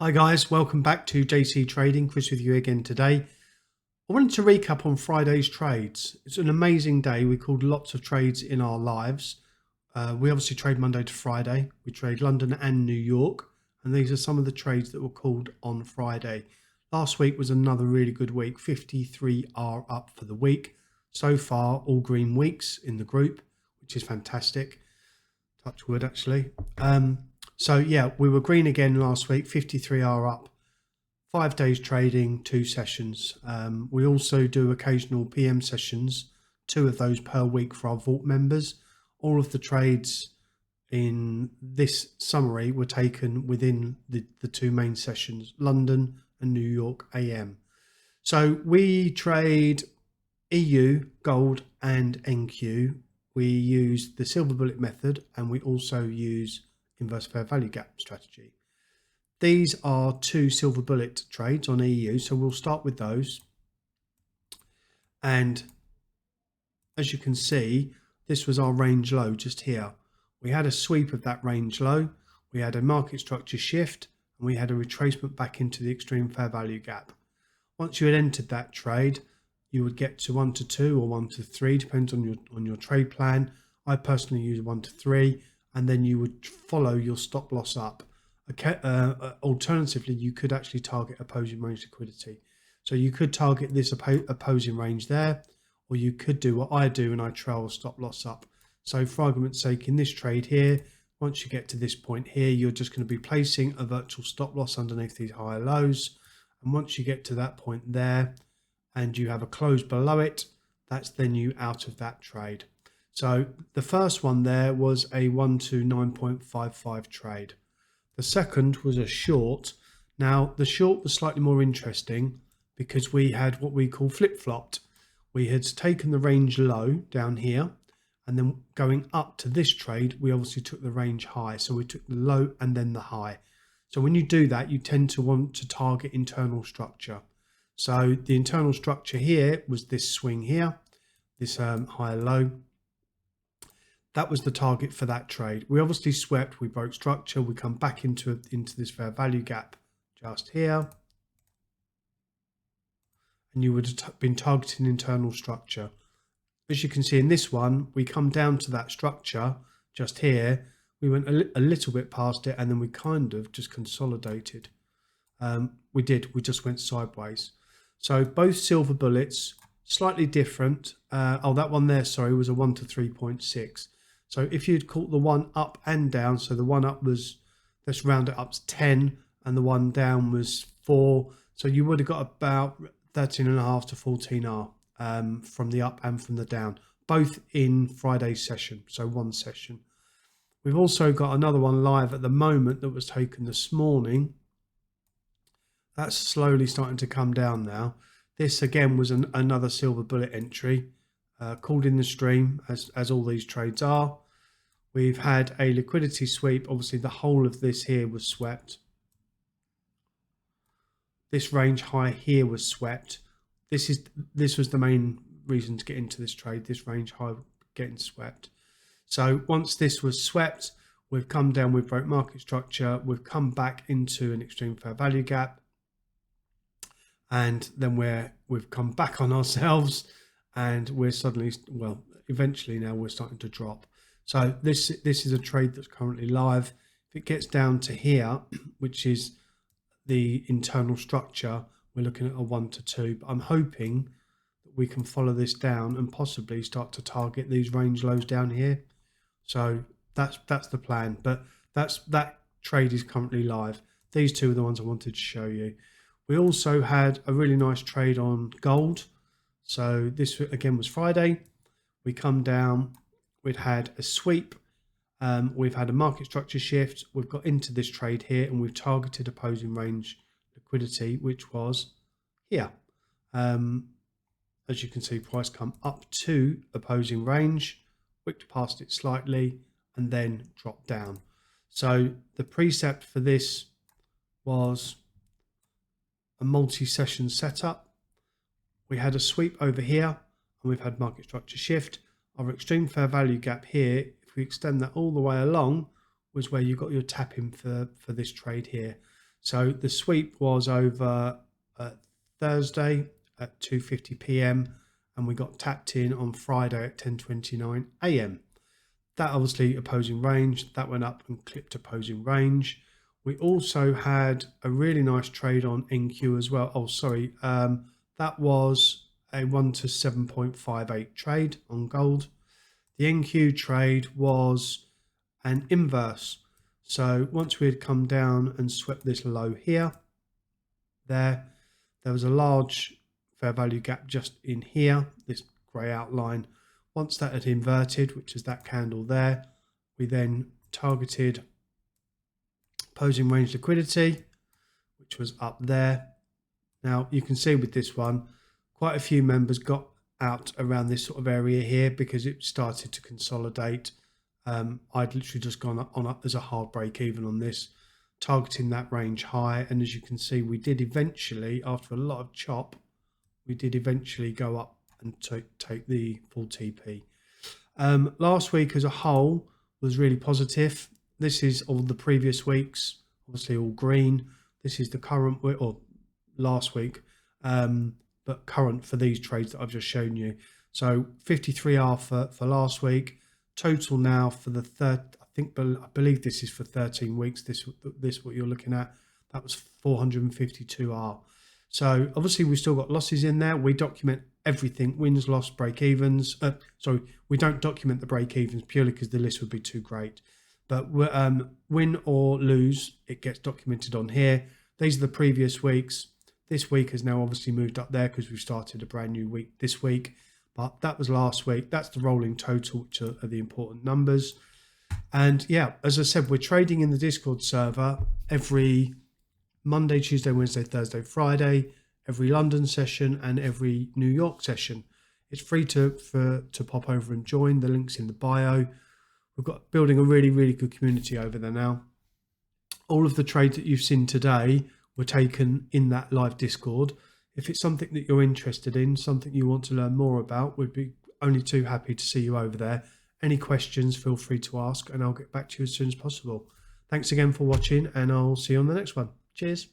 Hi guys, welcome back to JC Trading. Chris with you again today. I wanted to recap on Friday's trades. It's an amazing day. We called lots of trades in our lives. We obviously trade Monday to Friday. We trade London and New York, and these are some of the trades that were called on Friday. Last week was another really good week. 53 are up for the week. So far, all green weeks in the group, which is fantastic. Touch wood, actually. So yeah, we were green again last week. 53 are up. 5 days trading, 2 sessions. We also do occasional PM sessions, 2 of those per week for our Vault members. All of the trades in this summary were taken within the 2 main sessions, London and New York AM. So we trade EU, gold and NQ. We use the silver bullet method, and we also use inverse fair value gap strategy. These are 2 silver bullet trades on EU, so we'll start with those. And as you can see, this was our range low just here. We had a sweep of that range low, we had a market structure shift, and we had a retracement back into the extreme fair value gap. Once you had entered that trade, you would get to 1 to 2 or 1 to 3, depends on your trade plan. I personally use 1 to 3, and then you would follow your stop loss up. Alternatively, you could actually target opposing range liquidity. So you could target this opposing range there, or you could do what I do and I trail stop loss up. So for argument's sake, in this trade here, once you get to this point here, you're just going to be placing a virtual stop loss underneath these higher lows. And once you get to that point there, and you have a close below it, that's then you out of that trade. So the first one there was a 1 to 9.55 trade. The second was a short. Now the short was slightly more interesting because we had what we call flip-flopped. We had taken the range low down here, and then going up to this trade, we obviously took the range high. So we took the low and then the high. So when you do that, you tend to want to target internal structure. So the internal structure here was this swing here, this higher low. That was the target for that trade. We obviously swept, we broke structure, we come back into this fair value gap just here. And you would have been targeting internal structure. As you can see in this one, we come down to that structure just here. We went a little bit past it, and then we kind of just consolidated. We just went sideways. So both silver bullets, slightly different. That one there, sorry, was a 1 to 3.6. So if you'd caught the one up and down, so the one up was, let's round it up to 10, and the one down was 4. So you would have got about 13.5 to 14R from the up and from the down, both in Friday's session, so one session. We've also got another one live at the moment that was taken this morning. That's slowly starting to come down now. This again was another silver bullet entry, called in the stream, as all these trades are. We've had a liquidity sweep. Obviously the whole of this here was swept. This range high here was swept. This was the main reason to get into this trade, this range high getting swept. So once this was swept, we've come down, we've broke market structure, we've come back into an extreme fair value gap. And then we've come back on ourselves, and we're suddenly, well, eventually now we're starting to drop. So this is a trade that's currently live. If it gets down to here, which is the internal structure, we're looking at a 1 to 2. But I'm hoping that we can follow this down and possibly start to target these range lows down here. So that's the plan. But that trade is currently live. These 2 are the ones I wanted to show you. We also had a really nice trade on gold. So this again was Friday. We come down, we'd had a sweep. We've had a market structure shift. We've got into this trade here, and we've targeted opposing range liquidity, which was here. As you can see, price come up to opposing range, wicked past it slightly, and then dropped down. So the precept for this was a multi-session setup. We had a sweep over here, and we've had market structure shift. Our extreme fair value gap here, if we extend that all the way along, was where you got your tap in for this trade here. So the sweep was over Thursday at 2:50 p.m. and we got tapped in on Friday at 10:29 a.m. That obviously opposing range, that went up and clipped opposing range. We also had a really nice trade on NQ as well. Oh, sorry, that was a 1 to 7.58 trade on gold. The NQ trade was an inverse. So once we had come down and swept this low here, there was a large fair value gap just in here, this grey outline. Once that had inverted, which is that candle there, we then targeted opposing range liquidity, which was up there. Now you can see with this one, quite a few members got out around this sort of area here because it started to consolidate. I'd literally just gone on up as a hard break even on this, targeting that range high. And as you can see, we did eventually, after a lot of chop, we did eventually go up and take the full TP. Last week as a whole was really positive. This is all the previous weeks, obviously all green. This is the current week, or last week, but current for these trades that I've just shown you. So 53R for last week. Total now for the third, I believe this is for 13 weeks. This what you're looking at. That was 452R. So obviously we've still got losses in there. We document everything: wins, loss, break evens. Sorry, we don't document the break evens purely because the list would be too great. But win or lose, it gets documented on here. These are the previous weeks. This week has now obviously moved up there because we've started a brand new week this week. But that was last week. That's the rolling total, which are the important numbers. And yeah, as I said, we're trading in the Discord server every Monday, Tuesday, Wednesday, Thursday, Friday, every London session and every New York session. It's free to pop over and join. The link's in the bio. We've got building a really, really good community over there now. All of the trades that you've seen today were taken in that live Discord. If it's something that you're interested in, something you want to learn more about, we'd be only too happy to see you over there. Any questions, feel free to ask and I'll get back to you as soon as possible. Thanks again for watching and I'll see you on the next one. Cheers.